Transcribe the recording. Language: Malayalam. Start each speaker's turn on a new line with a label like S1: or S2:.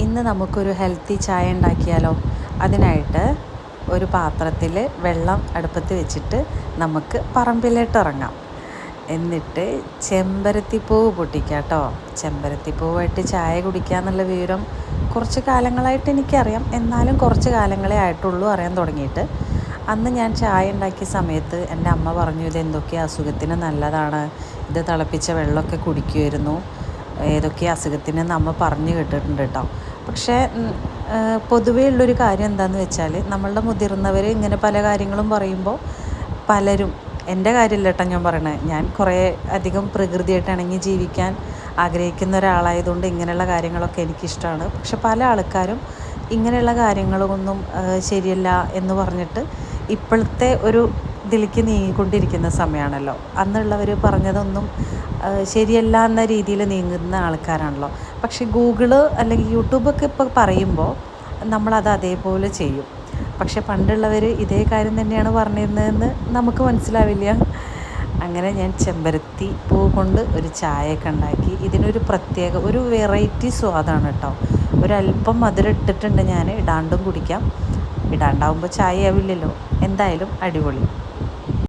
S1: ഇന്ന് നമുക്കൊരു ഹെൽത്തി ചായ ഉണ്ടാക്കിയാലോ? അതിനായിട്ട് ഒരു പാത്രത്തിൽ വെള്ളം അടുപ്പത്ത് വെച്ചിട്ട് നമുക്ക് പറമ്പിലോട്ട് ഇറങ്ങാം. എന്നിട്ട് ചെമ്പരത്തിപ്പൂവ് പൊട്ടിക്കുക കേട്ടോ. ചെമ്പരത്തിപ്പൂവായിട്ട് ചായ കുടിക്കുക എന്നുള്ള വിവരം കുറച്ച് കാലങ്ങളായിട്ട് എനിക്കറിയാം. എന്നാലും കുറച്ച് കാലങ്ങളെ ആയിട്ടുള്ളൂ അറിയാൻ തുടങ്ങിയിട്ട്. അന്ന് ഞാൻ ചായ ഉണ്ടാക്കിയ സമയത്ത് എൻ്റെ അമ്മ പറഞ്ഞു, ഇത് എന്തൊക്കെ അസുഖത്തിന് നല്ലതാണ്, ഇത് തിളപ്പിച്ച വെള്ളമൊക്കെ കുടിക്കുമായിരുന്നു, ഏതൊക്കെ അസുഖത്തിന് നമ്മൾ പറഞ്ഞു കേട്ടിട്ടുണ്ട് കേട്ടോ. പക്ഷേ പൊതുവേ ഉള്ളൊരു കാര്യം എന്താണെന്ന് വെച്ചാൽ, നമ്മളുടെ മുതിർന്നവർ ഇങ്ങനെ പല കാര്യങ്ങളും പറയുമ്പോൾ പലരും, എൻ്റെ കാര്യമില്ല കേട്ടോ ഞാൻ പറയണത്, ഞാൻ കുറേ അധികം പ്രകൃതിയായിട്ട് ഇണങ്ങി ജീവിക്കാൻ ആഗ്രഹിക്കുന്ന ഒരാളായതുകൊണ്ട് ഇങ്ങനെയുള്ള കാര്യങ്ങളൊക്കെ എനിക്കിഷ്ടമാണ്. പക്ഷെ പല ആൾക്കാരും ഇങ്ങനെയുള്ള കാര്യങ്ങളൊന്നും ശരിയല്ല എന്ന് പറഞ്ഞിട്ട് ഇപ്പോഴത്തെ ഒരു ഇതിലേക്ക് നീങ്ങിക്കൊണ്ടിരിക്കുന്ന സമയമാണല്ലോ. അന്നുള്ളവർ പറഞ്ഞതൊന്നും ശരിയല്ല എന്ന രീതിയിൽ നീങ്ങുന്ന ആൾക്കാരാണല്ലോ. പക്ഷേ ഗൂഗിള് അല്ലെങ്കിൽ യൂട്യൂബൊക്കെ ഇപ്പോൾ പറയുമ്പോൾ നമ്മളത് അതേപോലെ ചെയ്യും. പക്ഷെ പണ്ടുള്ളവർ ഇതേ കാര്യം തന്നെയാണ് പറഞ്ഞിരുന്നതെന്ന് നമുക്ക് മനസ്സിലാവില്ല. അങ്ങനെ ഞാൻ ചെമ്പരത്തി പൂ കൊണ്ട് ഒരു ചായയൊക്കെ ഉണ്ടാക്കി. ഇതിനൊരു പ്രത്യേക ഒരു വെറൈറ്റി സ്വാദാണ് കേട്ടോ. ഒരല്പം മധുരം ഇട്ടിട്ടുണ്ട് ഞാൻ, ഇടാണ്ടും കുടിക്കാം. ഇടാണ്ടാവുമ്പോൾ ചായ ആവില്ലല്ലോ. എന്തായാലും അടിപൊളി.